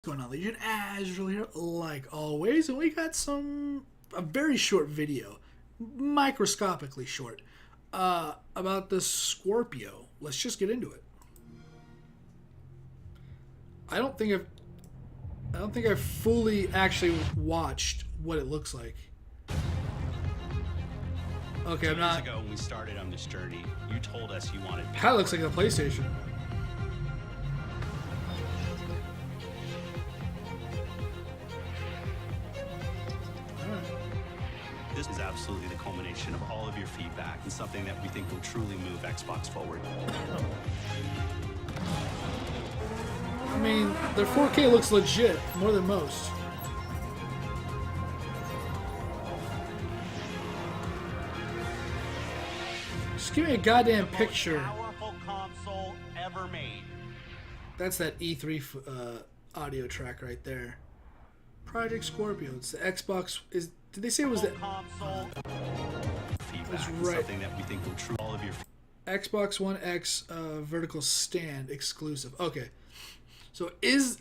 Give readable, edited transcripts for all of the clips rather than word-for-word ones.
What's going on, Legion? Azrael here, like always, and we got a very short video, microscopically short, about the Scorpio. Let's just get into it. I don't think I've fully actually watched what it looks like. Okay, I'm not. 2 years ago, when we started on this journey, you told us you wanted. Kind of looks like the PlayStation. This is absolutely the culmination of all of your feedback and something that we think will truly move Xbox forward. I mean, their 4K looks legit, more than most. Just give me a goddamn picture. Powerful console ever made. That's that E3 audio track right there. Project Scorpio. It's the Xbox. Did they say it was the console? Feedback that's and right. Something that we think will truly all of your. Xbox One X vertical stand exclusive? Okay. So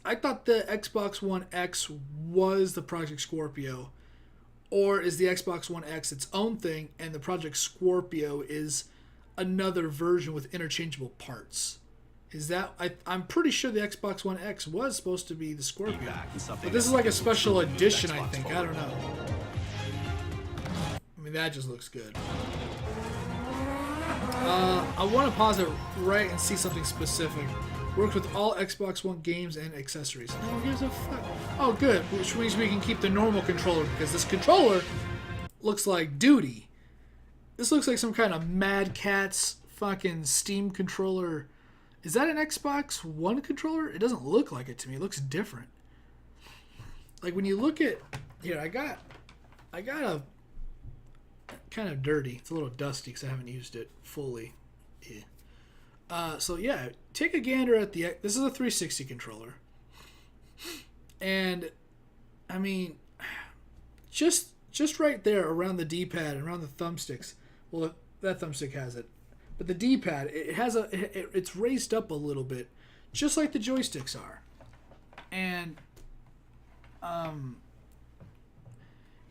I thought the Xbox One X was the Project Scorpio, or is the Xbox One X its own thing and the Project Scorpio is another version with interchangeable parts? Is that I'm pretty sure the Xbox One X was supposed to be the Scorpio, but this is like a special edition, I think. I don't know. I mean, that just looks good. I want to pause it right and see something specific. Works with all Xbox One games and accessories. No one gives a fuck. Oh, good. Which means we can keep the normal controller, because this controller looks like duty. This looks like some kind of Mad Catz fucking Steam controller. Is that an Xbox One controller? It doesn't look like it to me. It looks different. Like when you look at here, I got a kind of dirty. It's a little dusty because I haven't used it fully. Yeah. So yeah, take a gander at this is a 360 controller, and I mean, just right there around the D-pad and around the thumbsticks. Well, that thumbstick has it, but the D-pad it's raised up a little bit, just like the joysticks are, and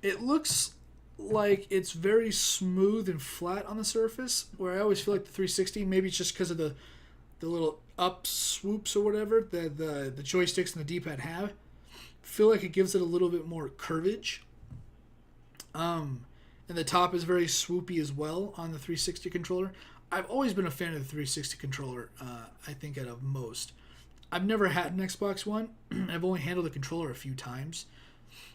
it looks like it's very smooth and flat on the surface, where I always feel like the 360, maybe it's just because of the little up swoops or whatever that the joysticks and the D-pad have. Feel like it gives it a little bit more curvage. And the top is very swoopy as well on the 360 controller. I've always been a fan of the 360 controller, I think out of most. I've never had an Xbox One. I've only handled the controller a few times.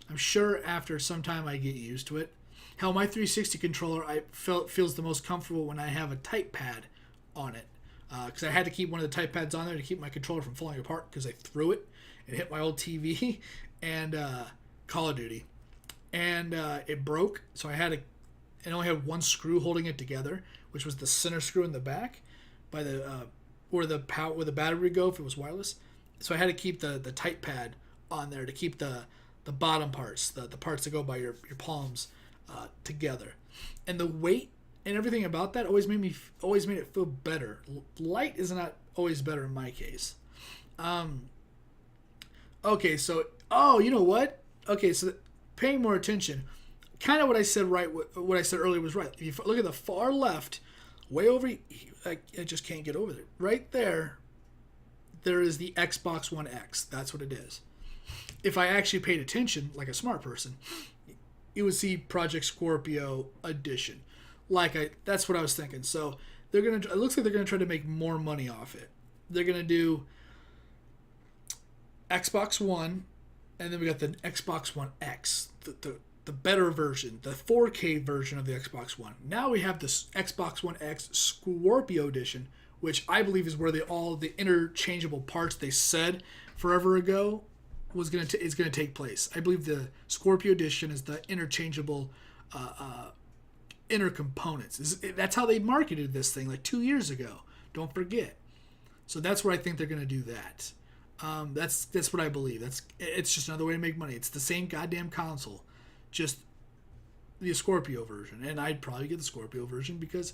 I'm sure after some time I get used to it. Hell, my 360 controller feels the most comfortable when I have a type pad on it, because I had to keep one of the type pads on there to keep my controller from falling apart because I threw it and hit my old TV and Call of Duty, and it broke. So it only had one screw holding it together, which was the center screw in the back, by where the battery would go if it was wireless. So I had to keep the type pad on there to keep the bottom parts, the parts that go by your palms, together, and the weight and everything about that always made it feel better. Light is not always better in my case. Okay, so you know what? Okay, so paying more attention, kind of what I said earlier was right. If you look at the far left, way over, I just can't get over there. Right there is the Xbox One X. That's what it is. If I actually paid attention, like a smart person, you would see Project Scorpio Edition. That's what I was thinking. So it looks like they're gonna try to make more money off it. They're gonna do Xbox One, and then we got the Xbox One X, the better version, the 4K version of the Xbox One. Now we have this Xbox One X Scorpio Edition, which I believe is where all the interchangeable parts they said forever ago is going to take place. I believe the Scorpio Edition is the interchangeable inner components. That's how they marketed this thing like 2 years ago. Don't forget. So that's where I think they're going to do that. That's what I believe. It's just another way to make money. It's the same goddamn console, just the Scorpio version. And I'd probably get the Scorpio version because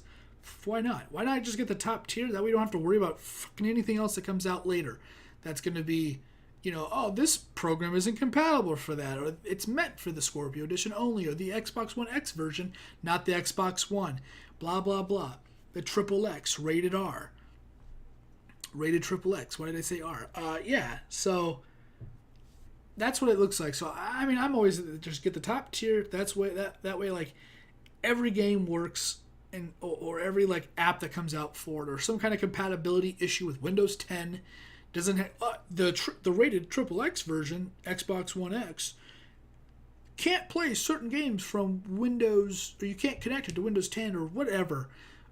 why not? Why not just get the top tier? That way we don't have to worry about fucking anything else that comes out later. That's going to be oh, this program isn't compatible for that, or it's meant for the Scorpio edition only, or the Xbox One X version, not the Xbox One, blah, blah, blah. The Triple X, rated R. Rated Triple X. Why did I say R? Yeah, so that's what it looks like. So, I mean, I'm always just get the top tier. That way, like, every game works, or every, like, app that comes out for it, or some kind of compatibility issue with Windows 10 doesn't have the rated Triple X version, Xbox One X, can't play certain games from Windows, or you can't connect it to Windows 10 or whatever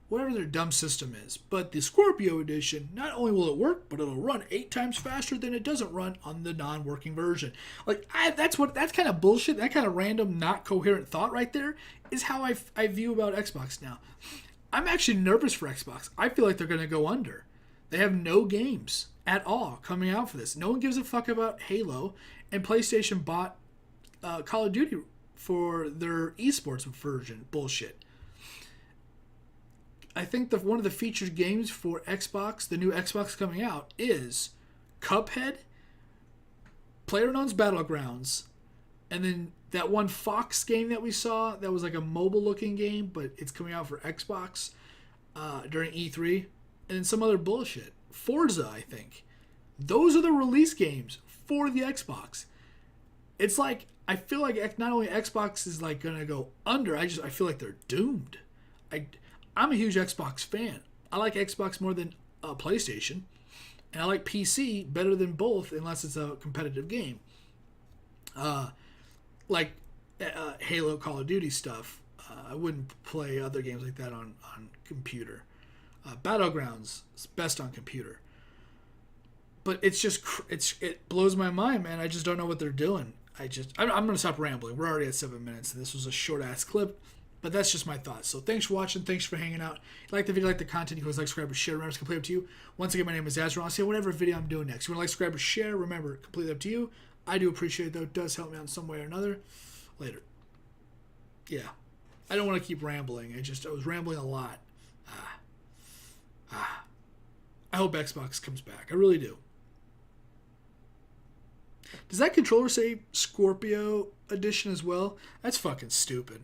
their dumb system is. But the Scorpio edition, not only will it work, but it'll run 8 times faster than it doesn't run on the non-working version. Like, that's kind of bullshit. That kind of random, not coherent thought right there is how I view about Xbox now. I'm actually nervous for Xbox. I feel like they're going to go under. They have no games at all coming out for this. No one gives a fuck about Halo, and PlayStation bought Call of Duty for their esports version. Bullshit. I think one of the featured games for Xbox, the new Xbox coming out, is Cuphead, PlayerUnknown's Battlegrounds, and then that one Fox game that we saw that was like a mobile-looking game, but it's coming out for Xbox during E3, and then some other bullshit. Forza, I think. Those are the release games for the Xbox. It's like, I feel like not only Xbox is like going to go under, I feel like they're doomed. I'm a huge Xbox fan. I like Xbox more than PlayStation, and I like PC better than both unless it's a competitive game. Like Halo, Call of Duty stuff. I wouldn't play other games like that on computer. Battlegrounds is best on computer. But it blows my mind, man. I just don't know what they're doing. I'm going to stop rambling. We're already at 7 minutes, and this was a short-ass clip. But that's just my thoughts. So thanks for watching. Thanks for hanging out. If you like the video, like the content, you can always like, subscribe, or share. Remember, it's completely up to you. Once again, my name is Azra. I'll see whatever video I'm doing next. You want to like, subscribe, or share? Remember, completely up to you. I do appreciate it, though. It does help me out in some way or another. Later. Yeah. I don't want to keep rambling. I was rambling a lot. I hope Xbox comes back. I really do. Does that controller say Scorpio edition as well? That's fucking stupid.